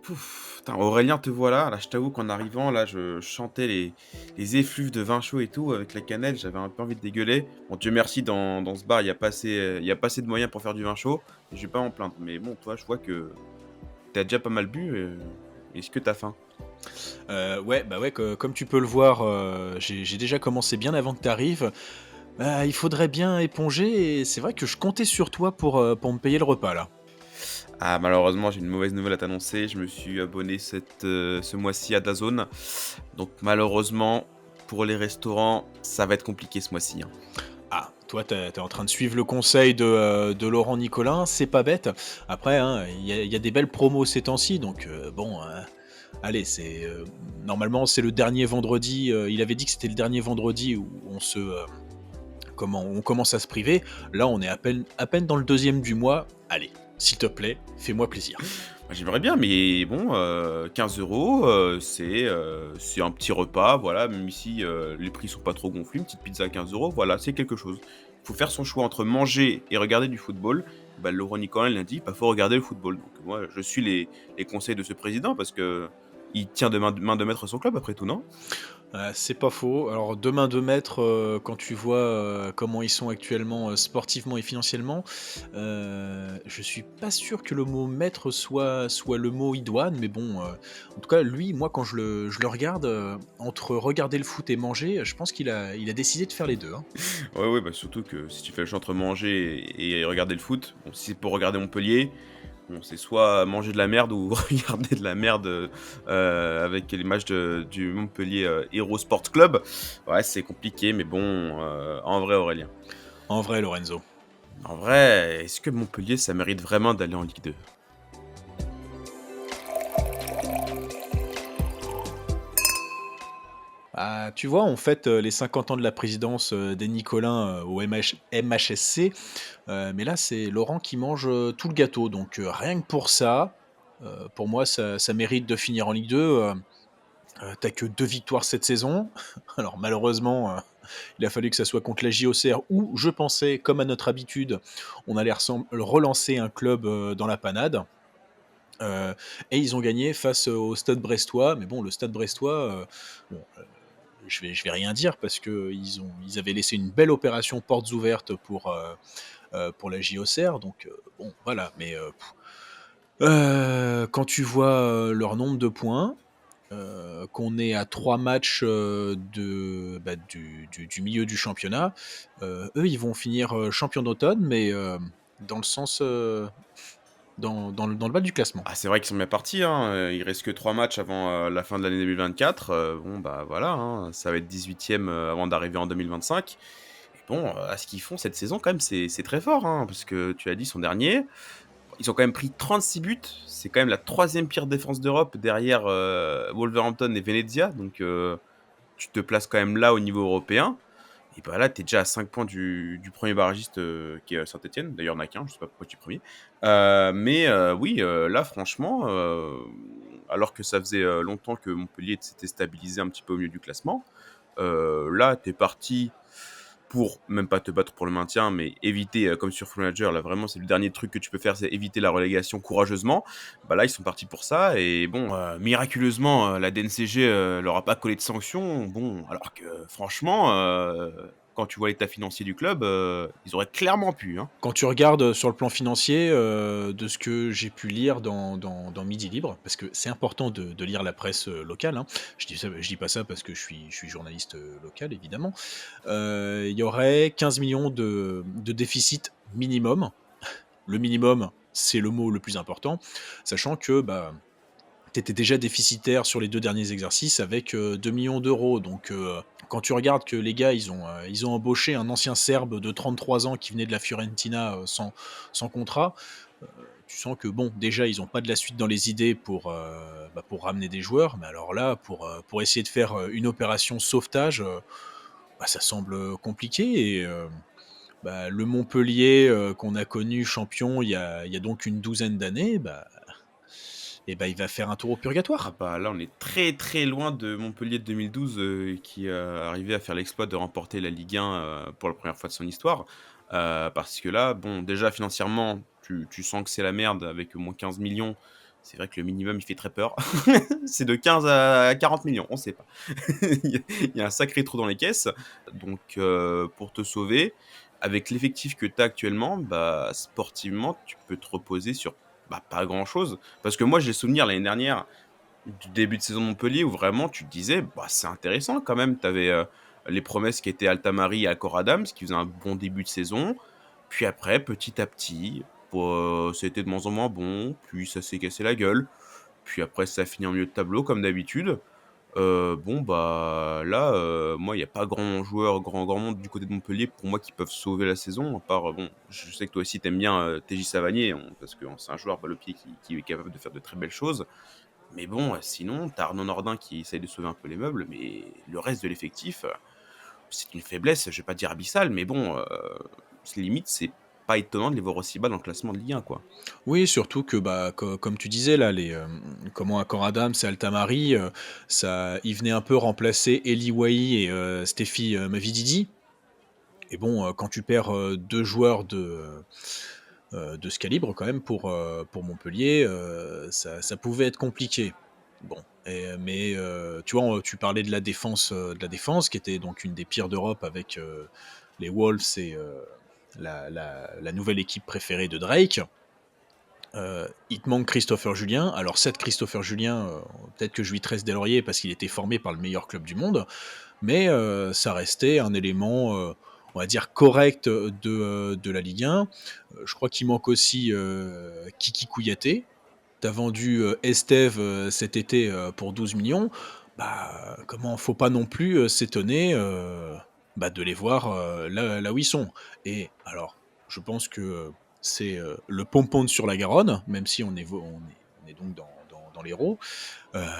Pouf, putain, Aurélien, te voilà. Là, je t'avoue qu'en arrivant, là, je chantais les effluves de vin chaud et tout avec la cannelle. J'avais un peu envie de dégueuler. Bon, Dieu merci, dans ce bar, il y a pas assez de moyens pour faire du vin chaud. Et je vais pas m'en plaindre. Mais bon, toi, je vois que t'as déjà pas mal bu. Est-ce que t'as faim? Ouais, bah, ouais, comme tu peux le voir, j'ai déjà commencé bien avant que tu arrives. Il faudrait bien éponger et c'est vrai que je comptais sur toi pour me payer le repas là. Ah, malheureusement, j'ai une mauvaise nouvelle à t'annoncer. Je me suis abonné ce mois-ci à DAZN. Donc, malheureusement, pour les restaurants, ça va être compliqué ce mois-ci, hein. Ah, toi tu es en train de suivre le conseil de Laurent Nicolin, c'est pas bête. Après, hein, il y a des belles promos ces temps-ci donc bon, allez, normalement c'est le dernier vendredi, il avait dit que c'était le dernier vendredi où on commence à se priver. Là, on est à peine dans le deuxième du mois. Allez, s'il te plaît, fais-moi plaisir. Bah, j'aimerais bien, mais bon, 15 €, c'est un petit repas, voilà, même si, les prix sont pas trop gonflés, une petite pizza à 15 €, voilà, c'est quelque chose. Il faut faire son choix entre manger et regarder du football. Bah, Laurent Nicolin l'a dit, bah, faut regarder le football. Donc moi, je suis les conseils de ce président parce que il tient de main de maître son club après tout, non? C'est pas faux. Alors demain de maître, quand tu vois, comment ils sont actuellement, sportivement et financièrement, je suis pas sûr que le mot maître soit le mot idoine, mais bon, en tout cas lui, moi quand je le regarde, entre regarder le foot et manger, je pense qu'il a décidé de faire les 2, hein. Ouais, ouais, bah, surtout que si tu fais le choix entre manger et regarder le foot, bon, si c'est pour regarder Montpellier, bon, c'est soit manger de la merde ou regarder de la merde, avec les matchs du Montpellier, Hero Sport Club. Ouais, c'est compliqué, mais bon, en vrai, Aurélien, En vrai Lorenzo. en vrai, est-ce que Montpellier, ça mérite vraiment d'aller en Ligue 2? Ah, tu vois, on fête, les 50 ans de la présidence, des Nicolins, au MHSC, mais là, c'est Laurent qui mange, tout le gâteau donc rien que pour ça, pour moi, ça mérite de finir en Ligue 2, tu que 2 victoires cette saison. Alors malheureusement, il a fallu que ça soit contre la JOCR où je pensais, comme à notre habitude, on allait relancer un club, dans la panade, heu et ils ont gagné face au Stade Brestois, mais bon, le Stade Brestois, bon, je vais rien dire parce qu'ils avaient laissé une belle opération portes ouvertes pour la JOCR donc bon voilà, mais quand tu vois, leur nombre de points, qu'on est à 3 matchs, du milieu du championnat, eux, ils vont finir, champions d'automne mais dans le sens, dans le bas du classement. Ah, c'est vrai qu'ils sont bien partis, hein, il reste que 3 matchs avant, la fin de l'année 2024, bon, bah, voilà, hein, ça va être 18e, avant d'arriver en 2025 et bon, à ce qu'ils font cette saison quand même, c'est très fort, hein, parce que tu as dit, son dernier. Ils ont quand même pris 36 buts. C'est quand même la troisième pire défense d'Europe derrière, Wolverhampton et Venezia. Donc, tu te places quand même là au niveau européen. Et bah, là, tu es déjà à 5 points du 1er barragiste, qui est, Saint-Étienne. D'ailleurs, il y en a qu'1, je sais pas pourquoi tu es 1er. Mais, oui, là franchement, alors que ça faisait, longtemps que Montpellier s'était stabilisé un petit peu au milieu du classement, là, tu es parti pour même pas te battre pour le maintien, mais éviter, comme sur Football Manager, là vraiment c'est le dernier truc que tu peux faire, c'est éviter la relégation courageusement. Bah là, ils sont partis pour ça et bon, miraculeusement, la DNCG, leur a pas collé de sanctions. Bon, alors que franchement, quand tu vois l'état financier du club, ils auraient clairement pu, hein. Quand tu regardes, sur le plan financier, de ce que j'ai pu lire dans Midi Libre, parce que c'est important de lire la presse, locale, hein. Je dis pas ça parce que je suis journaliste, local évidemment. Il y aurait 15 millions de déficit minimum. Le minimum, c'est le mot le plus important, sachant que, bah, tu étais déjà déficitaire sur les 2 derniers exercices avec, 2 000 000 donc quand tu regardes que les gars, ils ont embauché un ancien Serbe de 33 ans qui venait de la Fiorentina, sans contrat, heu, tu sens que bon, déjà, ils ont pas de la suite dans les idées pour ramener des joueurs, mais alors là, pour essayer de faire, une opération sauvetage, bah, ça semble, compliqué et bah, le Montpellier, qu'on a connu champion il y a donc une douzaine d'années, bah, il va faire un tour au Ah purgatoire. bah, là, on est très, très loin de Montpellier de 2012, qui, arrivait à faire l'exploit de remporter la Ligue 1, pour la première fois de son histoire. Parce que là, bon, déjà financièrement, tu sens que c'est la merde avec au moins 15 millions. c'est vrai que le minimum, il fait très peur. C'est de 15 à 40 millions, on sait pas. Il y a un sacré trou dans les caisses, donc pour te sauver, avec l'effectif que tu as actuellement, bah, sportivement, tu peux te reposer sur, bah, pas grand-chose. Parce que moi, j'ai souvenir l'année dernière, du début de saison de Montpellier où vraiment tu te disais: «Bah, c'est intéressant quand même». Tu avais, les promesses qui étaient Altamari et Accor Adams qui faisaient un bon début de saison. Puis après, petit à petit, bah, ça a été de moins en moins bon, puis ça s'est cassé la gueule. Puis après ça a fini en milieu de tableau comme d'habitude. Bon, bah, là, moi, il y a pas grand monde du côté de Montpellier pour moi qui peuvent sauver la saison, à part, bon, je sais que toi aussi tu aimes bien, TJ Savanier, parce que c'est un joueur balle au pied qui est capable de faire de très belles choses. Mais bon, sinon, tu as Arnaud Nordin qui essaye de sauver un peu les meubles, mais le reste de l'effectif, c'est une faiblesse, je vais pas dire abyssale, mais bon, c'est limite, c'est pas étonnant de les voir aussi bas dans le classement de Ligue 1, quoi. Oui, surtout que, bah, comme tu disais là, comment Accor Adams et Altamari, ça ils venaient un peu remplacer Eli Wahi et Steffi, Mavididi et bon, quand tu perds, 2 joueurs de ce calibre quand même pour Montpellier, ça pouvait être compliqué. Bon mais tu vois, tu parlais de la défense qui était donc une des pires d'Europe avec, les Wolves et la nouvelle équipe préférée de Drake. Il te manque Christopher Julien. Alors certes, Christopher Julien, peut-être que je lui tresse des lauriers parce qu'il était formé par le meilleur club du monde, mais ça restait un élément, on va dire correct, de la Ligue 1. Je crois qu'il manque aussi, Kiki Kouyaté. Tu as vendu, Estève, cet été, pour 12 millions. Bah, comment faut pas non plus, s'étonner, bah, de les voir, là où ils sont et alors, je pense que, c'est, le pompon sur la Garonne, même si on est donc dans l'Hérault,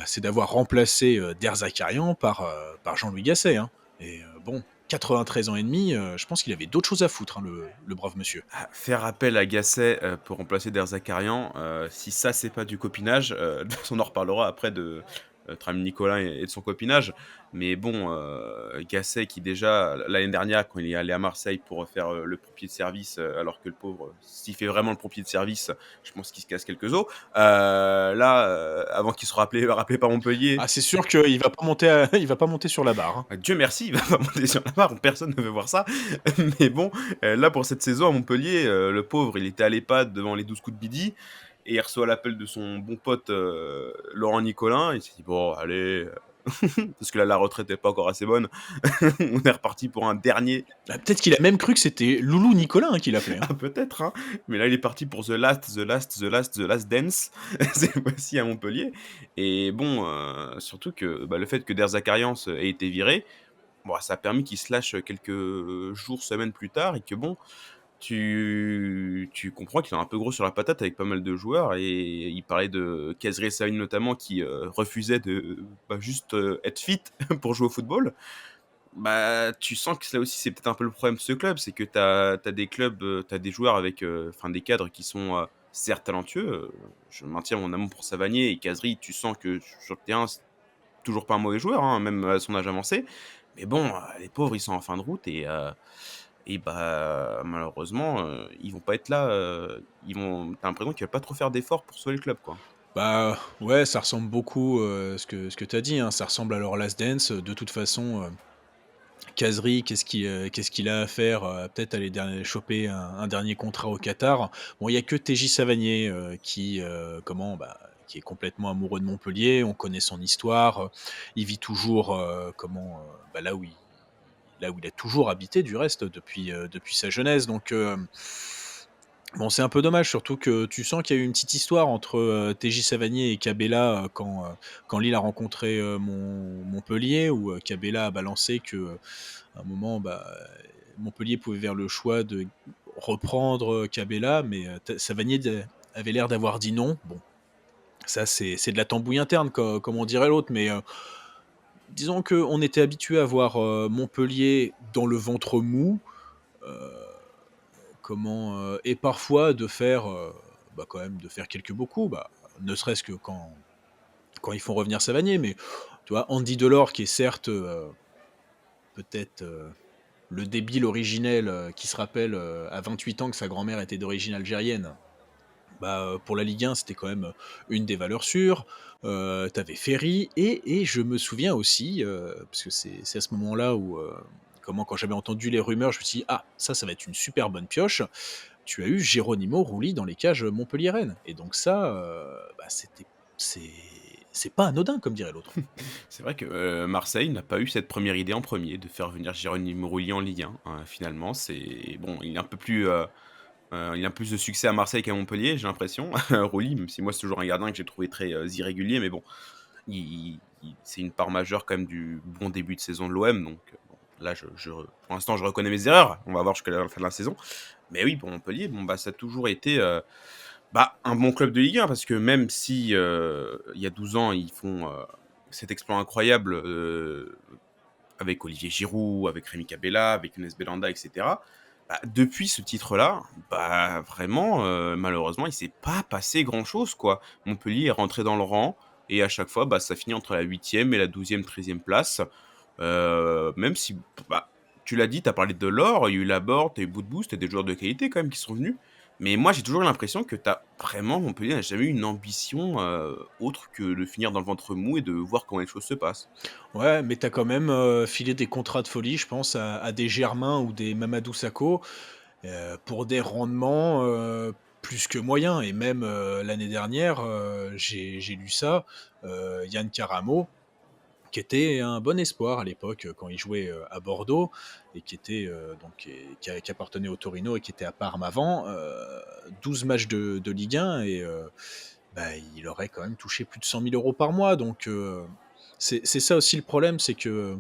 c'est d'avoir remplacé, Der Zakarian par Jean-Louis Gasset, hein et bon, 93 ans et demi, je pense qu'il avait d'autres choses à foutre, hein, le brave monsieur. Ah, faire appel à Gasset, pour remplacer Der Zakarian, si ça, c'est pas du copinage, on en reparlera après de notre ami Nicolas et de son copinage. Mais bon, Gasset qui déjà, l'année dernière, quand il est allé à Marseille pour faire, le pompier de service, alors que le pauvre, s'il fait vraiment le pompier de service, je pense qu'il se casse quelques os. Là, avant qu'il soit rappelé par Montpellier. Ah, c'est sûr qu'il va pas monter il va pas monter sur la barre, hein. Dieu merci, il va pas monter sur la barre, personne ne veut voir ça. Mais bon, là pour cette saison à Montpellier, le pauvre, il était à l'EHPAD devant les 12 coups de midi et il reçoit l'appel de son bon pote, Laurent Nicolin. Il s'est dit: «Bon allez», parce que là la retraite est pas encore assez bonne. On est reparti pour un dernier. Ah, peut-être qu'il a même cru que c'était Loulou Nicolin, hein, qui l'appelait, hein. Ah peut-être, hein, mais là il est parti pour The Last Dance, cette fois-ci à Montpellier. Et bon, surtout que, bah, le fait que Der Zakarian ait été viré, bon, ça a permis qu'il se lâche, quelques jours, semaines plus tard et que bon, tu comprends qu'il est un peu gros sur la patate avec pas mal de joueurs et il parlait de Kazri Saïd notamment qui, refusait de, bah, juste, être fit pour jouer au football. Bah, tu sens que là aussi, c'est peut-être un peu le problème de ce club, c'est que tu as des clubs, tu as des joueurs avec, enfin des cadres qui sont, certes talentueux, je maintiens mon amour pour Savanier et Kazri, tu sens que sur le terrain, c'est toujours pas un mauvais joueur, hein, même à son âge avancé. Mais bon, les pauvres, ils sont en fin de route et bah, malheureusement, ils vont pas être là, tu l'impression qu'ils veulent pas trop faire d'efforts pour sauver le club, quoi. Bah, ouais, ça ressemble beaucoup, ce que tu as dit, hein, ça ressemble à leur Last Dance. De toute façon, Khazri, qu'est-ce qu'il a à faire? Peut-être aller choper un dernier contrat au Qatar. Bon, il y a que TJ Savanier, qui, qui est complètement amoureux de Montpellier. On connaît son histoire, il vit toujours, bah, là où il a toujours habité du reste depuis sa jeunesse donc bon, c'est un peu dommage, surtout que tu sens qu'il y a eu une petite histoire entre, TJ Savanier et Cabella, quand Lille a rencontré, Montpellier où, Cabella a balancé que, à un moment, bah, Montpellier pouvait faire le choix de reprendre, Cabella, mais, t Savanier avait l'air d'avoir dit non. Bon, ça c'est de la tambouille interne comme on dirait l'autre, mais, disons qu'on était habitué à voir, Montpellier dans le ventre mou, heu et parfois de faire, bah, quand même de faire quelques beaux coups, bah, ne serait-ce que quand ils font revenir Savanier, mais tu vois? Andy Delors qui est certes, peut-être, le débile originel, qui se rappelle, à 28 ans que sa grand-mère était d'origine algérienne. Bah, pour la Ligue 1, c'était quand même, une des valeurs sûres. Tu Ferry et je me souviens aussi, parce que c'est à ce moment-là où, quand j'avais entendu les rumeurs, je me suis dit: «Ah, ça va être une super bonne pioche». Tu as eu Geronimo Rulli dans les cages, Montpellier-Rennes et donc ça, bah, c'est c'est pas anodin comme dirait l'autre. C'est vrai que, Marseille n'a pas eu cette première idée en premier de faire venir Jérôme Roulier en Ligue 1, finalement. C'est bon, il est un peu plus, il a plus de succès à Marseille qu'à Montpellier, j'ai l'impression, Roulier, même si moi c'est toujours un gardien que j'ai trouvé très, irrégulier, mais bon, il c'est une part majeure quand même du bon début de saison de l'OM, donc bon, là pour l'instant je reconnais mes erreurs, on va voir jusqu'à la fin de la saison. Mais oui, pour Montpellier, bon, bah, ça a toujours été, bah, un bon club de Ligue 1 parce que même si, il y a 12 ans, ils font, cet exploit incroyable, avec Olivier Giroud, avec Rémi Cabella, avec Younes Belhanda et cetera. Bah, depuis ce titre-là, bah, vraiment, malheureusement, il s'est pas passé grand-chose, quoi. Montpellier est rentré dans le rang et à chaque fois, bah, ça finit entre la 8e et la 12e, 13e place. Même si, bah, tu l'as dit, tu as parlé de l'or, il y a eu Laborde, tu as eu Boudbouz, tu as des joueurs de qualité quand même qui sont venus. Mais moi, j'ai toujours l'impression que tu as vraiment Montpellier n'a jamais eu une ambition, autre que de finir dans le ventre mou et de voir comment les choses se passent. Ouais, mais tu as quand même, filé des contrats de folie, je pense à des Germain ou des Mamadou Sakho, pour des rendements, plus que moyens et même, l'année dernière, j'ai lu ça, Yann Karamo, qui était un bon espoir à l'époque, quand il jouait, à Bordeaux et qui était, donc et qui appartenait au Torino et qui était à Parme avant, 12 matchs de Ligue 1 et bah, il aurait quand même touché plus de 100 000 € par mois donc c'est ça aussi le problème, c'est que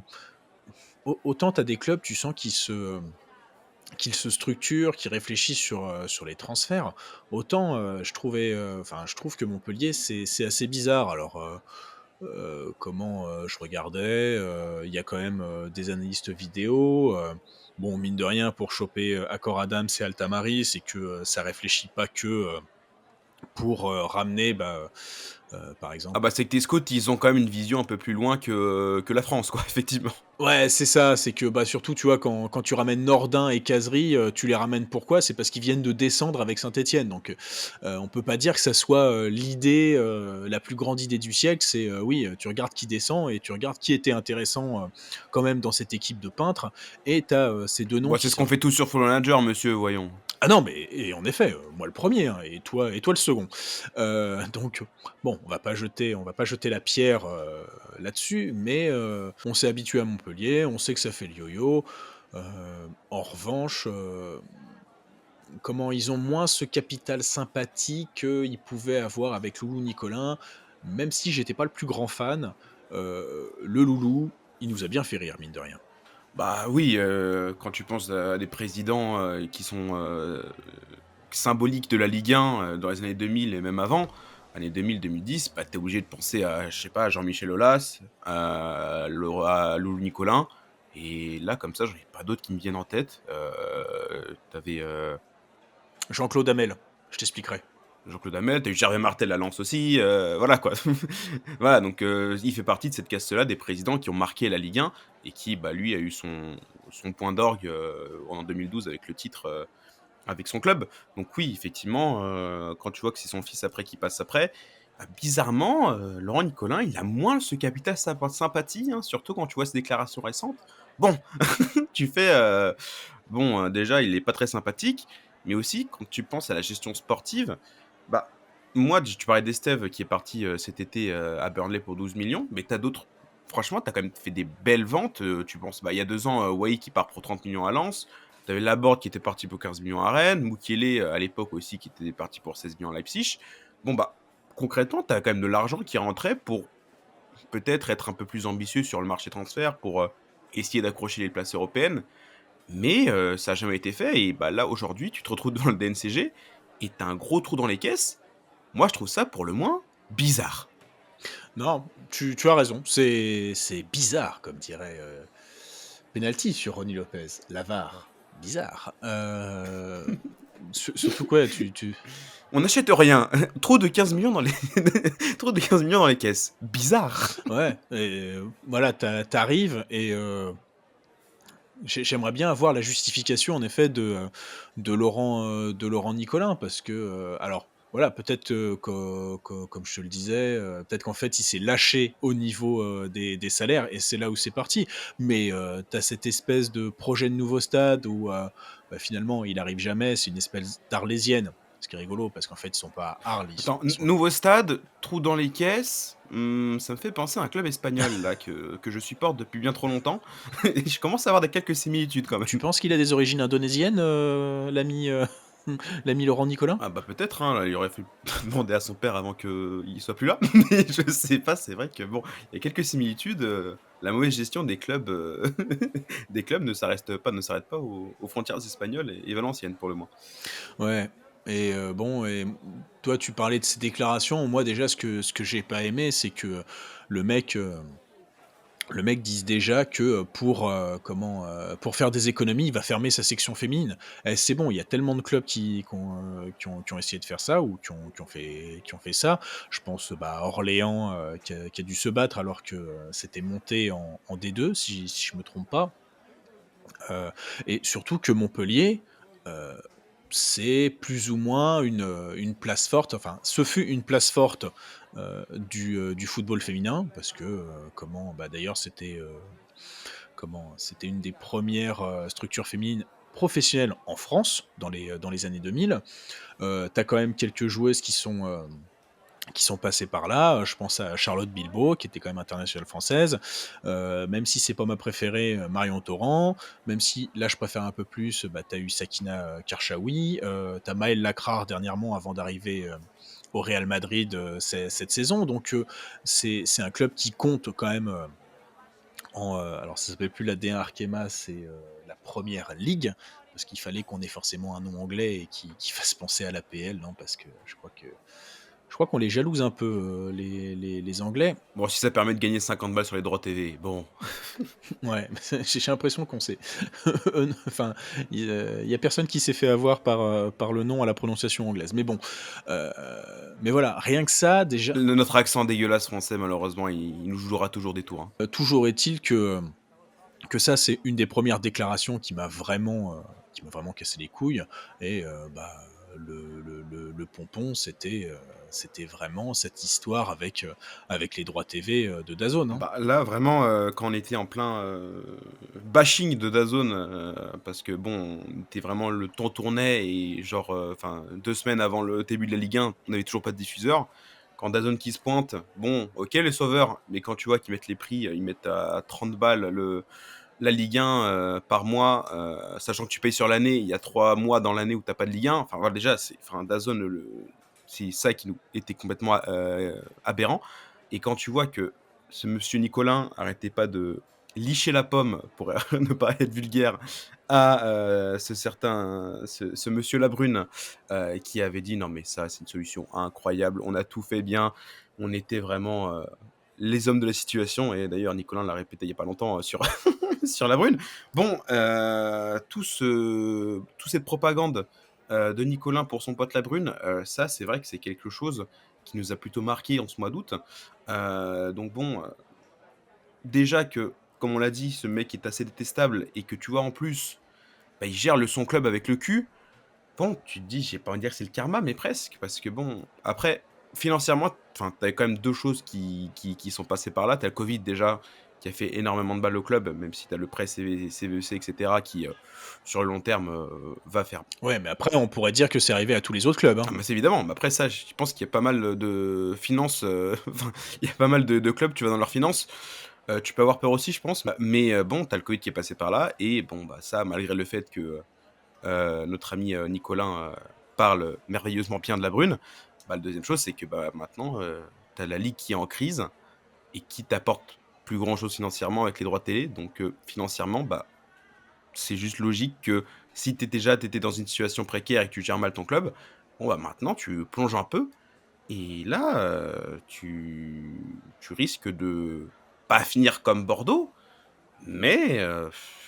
autant tu as des clubs, tu sens qu'ils se structurent, qu'ils réfléchissent sur les transferts, autant, je trouve que Montpellier, c'est assez bizarre. Alors, je regardais, il y a quand même, des analystes vidéo, bon, mine de rien, pour choper, Accor Adams et Altamari, c'est que, ça réfléchit pas que, pour, ramener, bah, par Ah exemple. bah, c'est que tes scouts, ils ont quand même une vision un peu plus loin que la France, quoi, effectivement. Ouais, c'est ça, c'est que, bah, surtout, tu vois, quand tu ramènes Nordin et Cazerie, tu les ramènes pourquoi? C'est parce qu'ils viennent de descendre avec Saint-Étienne, donc on peut pas dire que ça soit, l'idée, la plus grande idée du siècle. C'est, oui, tu regardes qui descend et tu regardes qui était intéressant, quand même dans cette équipe de peintres et tu as, ces 2 noms Bah, qui c'est ce qu'on sortent. fait tous sur Football Manager, monsieur, voyons. Ah non, mais et en effet, moi le premier, hein, et toi le second. Donc bon, on va pas jeter la pierre, là-dessus, mais on s'est habitué à Montpellier, on sait que ça fait le yo-yo. En revanche, comment ils ont moins ce capital sympathie qu'ils pouvaient avoir avec Loulou Nicolin, même si j'étais pas le plus grand fan, le Loulou, il nous a bien fait rire, mine de rien. Bah, oui, quand tu penses à des présidents, qui sont, symboliques de la Ligue 1, dans les années 2000 et même avant, années 2000-2010, bah, tu es obligé de penser à, je sais pas, à Jean-Michel Aulas, à Loulou Nicolin et là, comme ça, j'en ai pas d'autres qui me viennent en tête. Tu avais, Jean-Claude Hamel, je t'expliquerai. Jean-Claude Hamel, tu as eu Gervais Martel à Lens aussi, voilà quoi. Voilà, donc il fait partie de cette caste-là des présidents qui ont marqué la Ligue 1 et qui, bah, lui a eu son point d'orgue, en 2012 avec le titre, avec son club. Donc oui, effectivement, quand tu vois que c'est son fils après qui passe après, bah, bizarrement, Laurent Nicolin, il a moins ce capital sympathie, hein, surtout quand tu vois ses déclarations récentes. Bon, tu fais, bon, déjà, il est pas très sympathique, mais aussi quand tu penses à la gestion sportive, bah, moi, tu parlais d'Estève qui est parti, cet été, à Burnley pour 12 millions, mais t'as d'autres franchement, tu as quand même fait des belles ventes, tu penses, bah, il y a 2 ans, Wai qui part pour 30 millions à Lens, tu avais Laborde qui était parti pour 15 millions à Rennes, Mukiele, à l'époque aussi qui était parti pour 16 millions à Leipzig. Bon, bah, concrètement, tu as quand même de l'argent qui rentrait pour peut-être être un peu plus ambitieux sur le marché transfert, pour, essayer d'accrocher les places européennes. Mais ça a jamais été fait et bah, là, aujourd'hui, tu te retrouves dans le DNCG et tu as un gros trou dans les caisses. Moi, je trouve ça, pour le moins, bizarre. Non, tu as raison, c'est bizarre comme dirait, penalty sur Ronny Lopez. La VAR, bizarre. Surtout quoi, tu On n'achète rien. Trop de 15 millions dans les trop de 15 millions dans les caisses. Bizarre. ouais et voilà, tu et j'aimerais bien avoir la justification en effet de Laurent Nicolin parce que, alors voilà, peut-être, comme je te le disais, peut-être qu'en fait, il s'est lâché au niveau, des salaires et c'est là où c'est parti. Mais, tu as cette espèce de projet de nouveau stade où, bah, finalement, il arrive jamais. C'est une espèce d'arlésienne. Ce qui est rigolo parce qu'en fait, ils sont pas à Arles, Attends, ils sont nouveau stade, trou dans les caisses, ça me fait penser à un club espagnol là que je supporte depuis bien trop longtemps et je commence à avoir des quelques similitudes quand tu même. penses qu'il a des origines indonésiennes, l'ami, l'ami Laurent Nicolin? Ah bah peut-être, hein, là, il aurait fallu demander à son père avant qu'il soit plus là, mais je sais pas, c'est vrai que bon, il y a quelques similitudes, la mauvaise gestion des clubs, des clubs ne s'arrête pas aux frontières espagnoles et valenciennes pour le moins. Ouais et bon et toi, tu parlais de ces déclarations. Moi, déjà, ce que j'ai pas aimé, c'est que le mec, le mec dise déjà que, pour faire des économies, il va fermer sa section féminine. C'est bon, il y a tellement de clubs qui ont essayé de faire ça ou qui ont fait ça. Je pense, bah, à Orléans, qui a dû se battre alors que, c'était monté en D2 si je me trompe pas. Heu et surtout que Montpellier, heu, c'est plus ou moins une place forte, enfin, ce fut une place forte, du football féminin parce que, bah, d'ailleurs c'était une des premières res structures féminines professionnelles en France dans les années 2000. Tu as quand même quelques joueuses qui sont passées par là, je pense à Charlotte Bilbao qui était quand même internationale française, même si c'est pas ma préférée, Marion Torrent, même si là je préfère un peu plus, bah, tu as eu Sakina, Karchaoui, tu as Maëlle Lacrard dernièrement avant d'arriver, au Real Madrid, cette saison donc c'est un club qui compte quand même, alors ça s'appelle plus la D1 Arkema, c'est, la première ligue parce qu'il fallait qu'on ait forcément un nom anglais et qui fasse penser à l'APL, non, parce que je crois qu'on les jalouse un peu, les Anglais. Bon, si ça permet de gagner 50 balles sur les droits TV, bon. Ouais, j'ai l'impression qu'on sait enfin, il y a personne qui s'est fait avoir par le nom à la prononciation anglaise. Mais bon, heu, mais voilà, rien que ça déjà, Notre accent dégueulasse français malheureusement, il nous jouera toujours des tours, hein. toujours est-il que ça, c'est une des premières déclarations qui m'a vraiment cassé les couilles et bah, le pompon, c'était vraiment cette histoire avec les droits TV, de DAZN, hein. Bah, là vraiment, quand on était en plein, bashing de DAZN, parce que bon, on était vraiment le temps tournait et genre, enfin 2 semaines avant le début de la Ligue 1, on n'avait toujours pas de diffuseur. Quand DAZN qui se pointe, bon, OK les sauveurs, mais quand tu vois qu'ils mettent les prix, ils mettent à 30 balles la Ligue 1, par mois, sachant que tu payes sur l'année, il y a 3 mois dans l'année où tu as pas de Ligue 1. Enfin voilà déjà DAZN c'est ça qui nous était complètement, aberrant et quand tu vois que ce monsieur Nicolin arrêtait pas de licher la pomme, pour ne pas être vulgaire, à, ce monsieur Labrune, qui avait dit: «Non mais ça, c'est une solution incroyable, on a tout fait bien, on était vraiment, les hommes de la situation» et d'ailleurs Nicolin l'a répété il y a pas longtemps, sur sur Labrune. Bon, toute cette propagande, de Nicolin pour son pote Labrune, ça, c'est vrai que c'est quelque chose qui nous a plutôt marqué en ce mois d'août. Donc bon, déjà que, comme on l'a dit, ce mec est assez détestable et que tu vois, en plus, bah, il gère son club avec le cul. Bon, tu te dis, j'ai pas envie de dire que c'est le karma, mais presque. Parce que bon, après, financièrement, enfin, tu quand même 2 choses qui sont passées par là. Tu as le covid déjà, qui a fait énormément de balles au club, même si tu as le prêt CVC et cetera qui, sur le long terme, va faire Ouais, mais après on pourrait dire que c'est arrivé à tous les autres clubs, hein. ah, bah, c'est évidemment, mais après ça, je pense qu'il y a pas mal, de finances, enfin, il y a pas mal de clubs, tu vas dans leurs finances, tu peux avoir peur aussi, je pense, bah, mais bon, tu as le covid qui est passé par là et bon, bah, ça, malgré le fait que, notre ami, Nicolin, parle merveilleusement bien de la Brune, bah, la 2e chose, c'est que, bah, maintenant, tu as la ligue qui est en crise et qui t'apporte plus grand chose financièrement avec les droits télé donc financièrement, bah, c'est juste logique que si tu étais dans une situation précaire et que tu gères mal ton club, bon, bah, maintenant tu plonges un peu et là, tu risques de pas finir comme Bordeaux, mais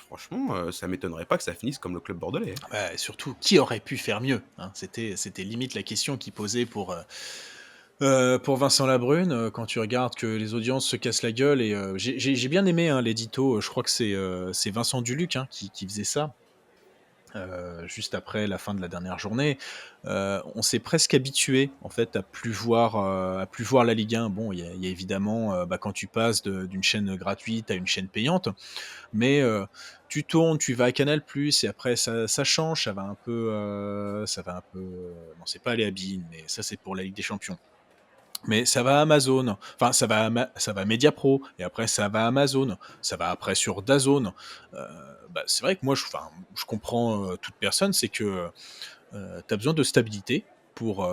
franchement, ça m'étonnerait pas que ça finisse comme le club bordelais, hein. Bah, surtout, qui aurait pu faire mieux, hein? C'était limite la question qu'il posait pour Vincent Labrune, quand tu regardes que les audiences se cassent la gueule et j'ai bien aimé, hein, l'édito, je crois que c'est Vincent Duluc, hein, qui faisait ça. juste après la fin de la dernière journée. On s'est presque habitué en fait à plus voir la Ligue 1. Bon, il y a évidemment, quand tu passes d'une chaîne gratuite à une chaîne payante, mais tu tournes, tu vas à Canal+ et après ça change, ça va un peu, non, c'est pas aller à beIN, mais ça c'est pour la Ligue des Champions. Mais ça va à Amazon, enfin ça va à Mediapro et après ça va à Amazon, ça va après sur DAZN. Heu, c'est vrai que moi je comprends, toute personne, c'est que, tu as besoin de stabilité pour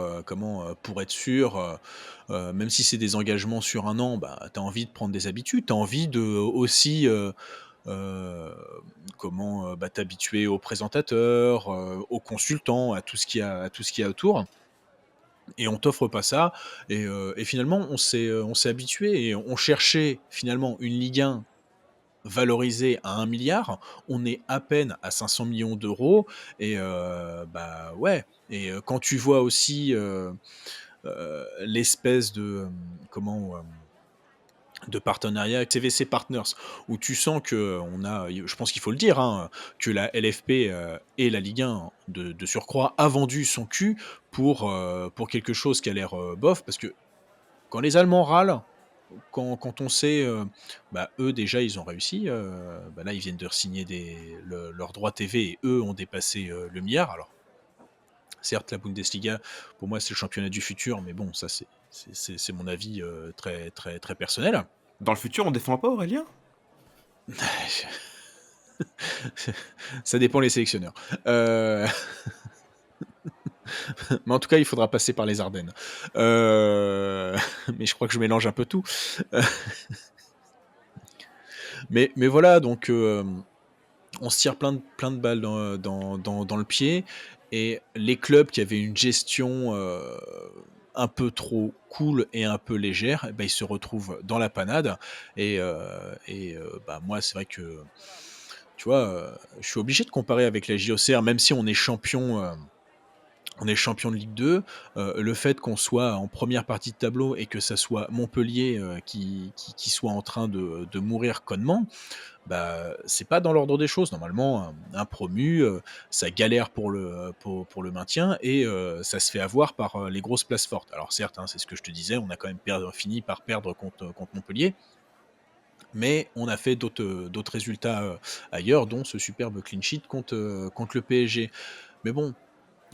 être sûr, même si c'est des engagements sur un an, tu as envie de prendre des habitudes. Tu as envie de aussi, heu, t'habituer aux présentateurs, aux consultants, à tout ce qu'il y a autour. Et on t'offre pas ça et finalement on s'est habitué et on cherchait finalement une Ligue 1 valorisée à 1 milliard. On est à peine à 500 millions d'euros et ouais et quand tu vois aussi, l'espèce de, de partenariat avec CVC Partners, où tu sens que on a, je pense qu'il faut le dire, hein, que la LFP, et la Ligue 1 de surcroît a vendu son cul pour quelque chose qui a l'air, bof. Parce que quand les Allemands râlent, quand on sait, eux déjà ils ont réussi, là ils viennent de signer leurs droits TV et eux ont dépassé, le milliard. Alors certes la Bundesliga pour moi c'est le championnat du futur, mais bon ça c'est mon avis, très, très, très personnel. Dans le futur, on défend pas Aurélien? Ça dépend les sélectionneurs. Heu, mais en tout cas, il faudra passer par les Ardennes. Heu, mais je crois que je mélange un peu tout. Heu, mais voilà, donc on se tire plein de balles dans le pied et les clubs qui avaient une gestion, un peu trop cool et un peu légère, ils se retrouvent dans la panade moi, c'est vrai que, tu vois, je suis obligé de comparer avec la JOCR, même si on est champion de Ligue 2, le fait qu'on soit en première partie de tableau et que ça soit Montpellier, qui soit en train de mourir connement, c'est pas dans l'ordre des choses. Normalement, un promu, ça galère pour le maintien et ça se fait avoir par, les grosses places fortes. Alors certes, hein, c'est ce que je te disais, on a quand même fini par perdre contre Montpellier, mais on a fait d'autres résultats, ailleurs, dont ce superbe clean sheet contre le PSG. Mais bon,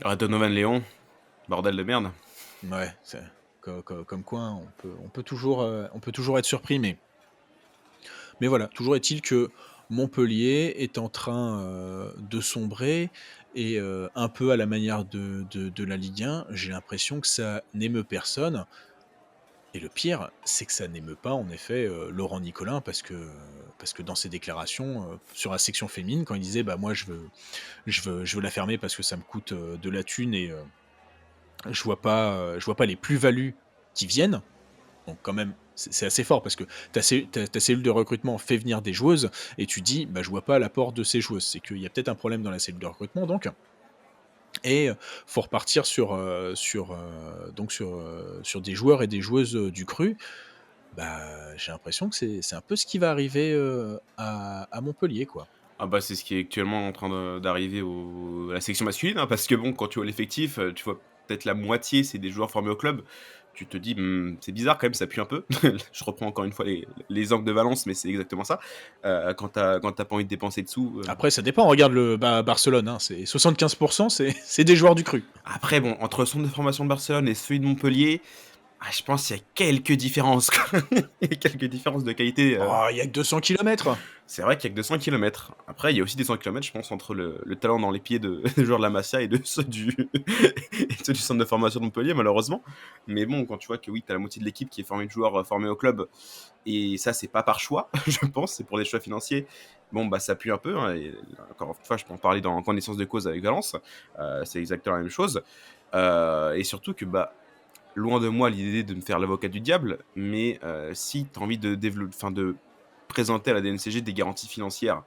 Ah, Donovan Léon, bordel de merde. ouais, c'est comme quoi, hein, on peut toujours être surpris, mais voilà, toujours est-il que Montpellier est en train, de sombrer et un peu à la manière de la Ligue 1, j'ai l'impression que ça n'émeut personne et le pire, c'est que ça n'émeut pas en effet, Laurent Nicolin parce que dans ses déclarations, sur la section féminine, quand il disait: «Moi je veux la fermer parce que ça me coûte, de la thune et je vois pas les plus-values qui viennent». Donc quand même, c'est assez fort parce que ta cellule de recrutement fait venir des joueuses et tu dis: «Je vois pas l'apport de ces joueuses». C'est qu'il y a peut-être un problème dans la cellule de recrutement donc et faut repartir sur des joueurs et des joueuses, du cru. J'ai l'impression que c'est un peu ce qui va arriver, à Montpellier, quoi. Ah bah, c'est ce qui est actuellement en train d'arriver à la section masculine, hein, parce que bon, quand tu vois l'effectif, tu vois peut-être la moitié, c'est des joueurs formés au club. Tu te dis: C'est bizarre quand même, ça pue un peu». Je reprends encore une fois les angles de Valence, mais c'est exactement ça. Quand tu pas envie de dépenser de sous, Après ça dépend, regarde Barcelone, hein, c'est 75 c'est des joueurs du cru. après bon, entre le centre de formation de Barcelone et celui de Montpellier, je pense qu'il y a quelques différences, quoi. Il y a quelques différences de qualité, Oh, il y a que 200 kilomètres! c'est vrai qu'il y a que 200 kilomètres. Après, il y a aussi des 100 kilomètres, je pense, entre le talent dans les pieds des joueurs de la Masia et de ceux et ceux du centre de formation de Montpellier, malheureusement. Mais bon, quand tu vois que oui, tu as la moitié de l'équipe qui est formée de joueurs formés au club, et ça, c'est pas par choix, je pense, c'est pour des choix financiers. Bon, ça pue un peu, hein, et encore une fois, je peux en parler en connaissance de cause avec Valence. C'est exactement la même chose. Et surtout que, loin de moi l'idée de me faire l'avocat du diable, mais si tu as envie de présenter à la DNCG des garanties financières,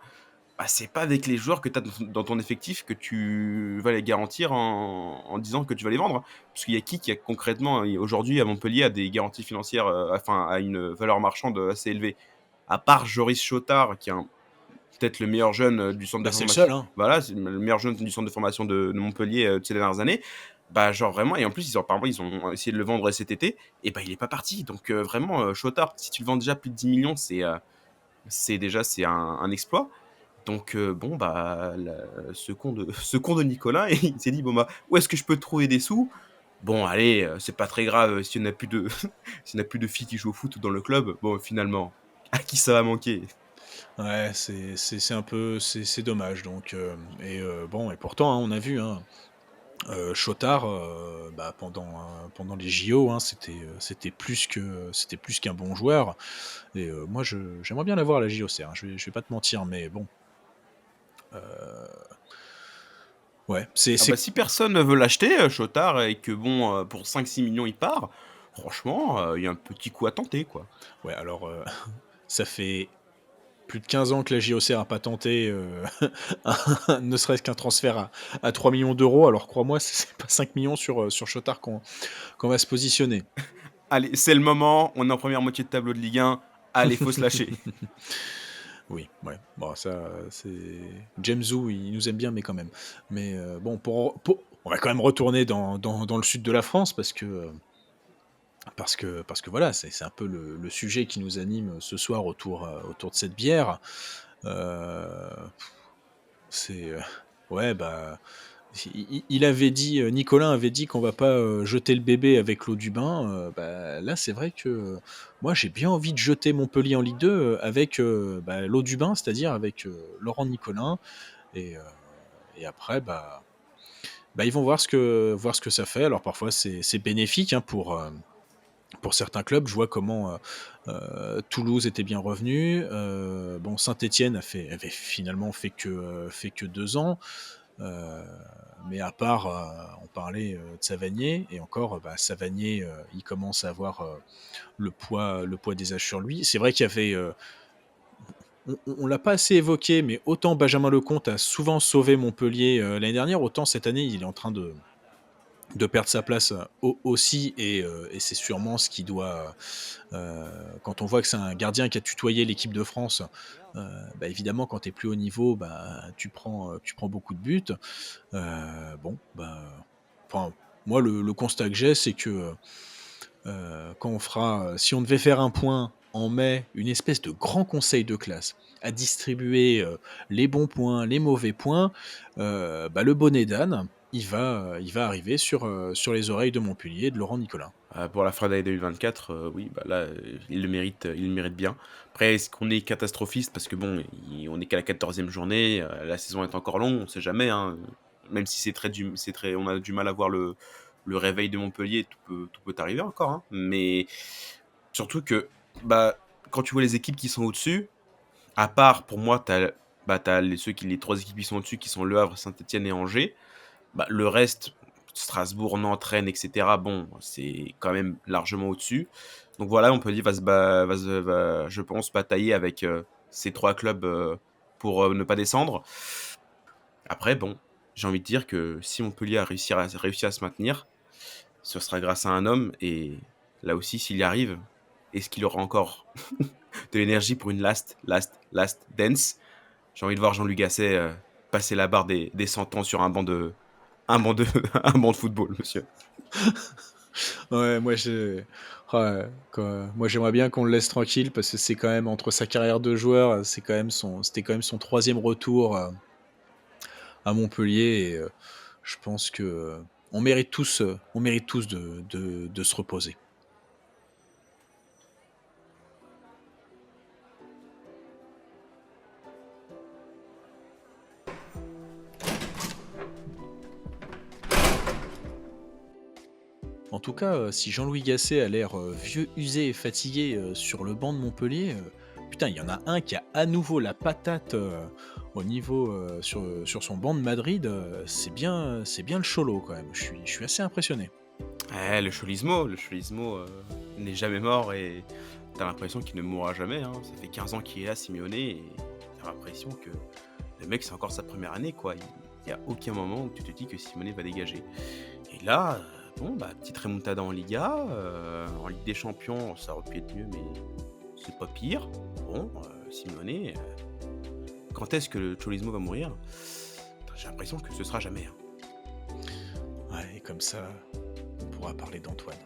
c'est pas avec les joueurs que tu as dans ton effectif que tu vas les garantir en disant que tu vas les vendre. Parce qu'il y a qui a concrètement, aujourd'hui à Montpellier, a des garanties financières, enfin, a une valeur marchande assez élevée? À part Joris Chotard, qui est un peut-être le meilleur jeune, du centre de Bah, c'est le formation, seul, hein. voilà, c'est le meilleur jeune du centre de formation de Montpellier, de ces dernières années. Bah, genre vraiment et en plus apparemment ils ont essayé de le vendre cet été et bah, il est pas parti donc vraiment, Chotard, si tu le vends déjà plus de 10 millions, c'est déjà c'est un exploit. Donc bon, bah, ce con de Nicolas, il s'est dit: «Bon, bah, où est-ce que je peux trouver des sous? Bon allez, c'est pas très grave, s'il y en a plus de s'il y en a plus de filles qui jouent au foot dans le club, bon finalement, à qui ça va manquer?» Ouais, c'est un peu c'est dommage donc bon et pourtant, hein, on a vu, hein, Chotard, bah, pendant les JO, hein, c'était plus qu'un bon joueur et moi j'aimerais bien l'avoir à la JOCR, hein, je vais pas te mentir mais bon, heu, ouais, Ah bah, si personne ne veut l'acheter, Chotard et que bon, pour 5-6 millions il part, franchement, il y a un petit coup à tenter, quoi. ouais alors, ça fait plus de 15 ans que la JOCR a pas tenté, ne serait-ce qu'un transfert à 3 000 000 alors crois-moi, c'est pas 5 millions sur Chotard qu'on va se positionner. Allez, c'est le moment, on est en première moitié de tableau de Ligue 1, allez, faut se lâcher. Oui, ouais, bon ça, c'est James Wu, il nous aime bien, mais quand même. Mais bon, on va quand même retourner dans le sud de la France parce que voilà, c'est un peu le sujet qui nous anime ce soir autour de cette bière. Heu, c'est, ouais, bah, il avait dit, Nicolas avait dit qu'on va pas, jeter le bébé avec l'eau du bain, bah, là, c'est vrai que, moi, j'ai bien envie de jeter Montpellier en Ligue 2, avec, bah, l'eau du bain, c'est-à-dire avec, Laurent Nicolin et heu et après, bah, ils vont voir ce que ça fait. Alors parfois, c'est bénéfique, hein, pour certains clubs. Je vois comment, Toulouse était bien revenu, bon Saint-Étienne avait finalement fait que 2 ans. Heu, mais à part, on parlait, de Savanier et encore, bah, Savanier, il commence à avoir, le poids des âges sur lui. C'est vrai qu'il y avait, on l'a pas assez évoqué, mais autant Benjamin Lecomte a souvent sauvé Montpellier, l'année dernière, autant cette année, il est en train de perdre sa place, aussi et c'est sûrement ce qui doit, quand on voit que c'est un gardien qui a tutoyé l'équipe de France, bah, évidemment quand tu es plus haut niveau, bah, tu prends beaucoup de buts. Bon, bah, enfin, moi le constat que j'ai, c'est que, quand on fera, si on devait faire un point en mai, une espèce de grand conseil de classe à distribuer, les bons points, les mauvais points, bah, le bonnet d'âne, il va arriver sur les oreilles de Montpellier et de Laurent Nicolin. Pour la fin d'année 2024, oui, bah, là, il le mérite bien. Après, est-ce qu'on est catastrophiste? Parce que bon, on est qu'à la 14e journée, la saison est encore longue, on sait jamais, hein, même si c'est très on a du mal à voir le réveil de Montpellier, tout peut arriver encore, hein. Mais surtout que, bah, quand tu vois les équipes qui sont au-dessus, à part pour moi, tu as les 3 équipes qui sont au-dessus qui sont Le Havre, Saint-Étienne et Angers. Bah, le reste, Strasbourg, Nantes, Rennes et cetera, bon, c'est quand même largement au-dessus. Donc voilà, Montpellier va, je pense, batailler avec, ces 3 clubs, pour, ne pas descendre. Après bon, j'ai envie de dire que si Montpellier a réussi à se maintenir, ce sera grâce à un homme et là aussi s'il y arrive, est-ce qu'il aura encore de l'énergie pour une last dance? J'ai envie de voir Jean-Luc Gasset, passer la barre des 100 ans sur un banc de un banc de football, monsieur. Ouais, moi j'aimerais bien qu'on le laisse tranquille parce que c'est quand même entre sa carrière de joueur, c'était quand même son 3e retour, à Montpellier et je pense que, on mérite tous de se reposer. En tout cas, si Jean-Louis Gasset a l'air, vieux, usé et fatigué, sur le banc de Montpellier, putain, il y en a un qui a à nouveau la patate, au niveau, sur son banc de Madrid, c'est bien le cholo quand même. Je suis assez impressionné. Eh, le Cholismo, n'est jamais mort et t'as l'impression qu'il ne mourra jamais, hein. Ça fait 15 ans qu'il est là, Simeone et tu l'impression que le mec, c'est encore sa première année, quoi. Il y a aucun moment où tu te dis que Simeone va dégager et là, bon, bah, petite remontada en Liga, en Ligue des Champions, ça aurait pu être mieux mais c'est pas pire. Bon, Simeone, Quand est-ce que le Cholismo va mourir? J'ai l'impression que ce sera jamais, hein. Ouais et comme ça, on pourra parler d'Antoine.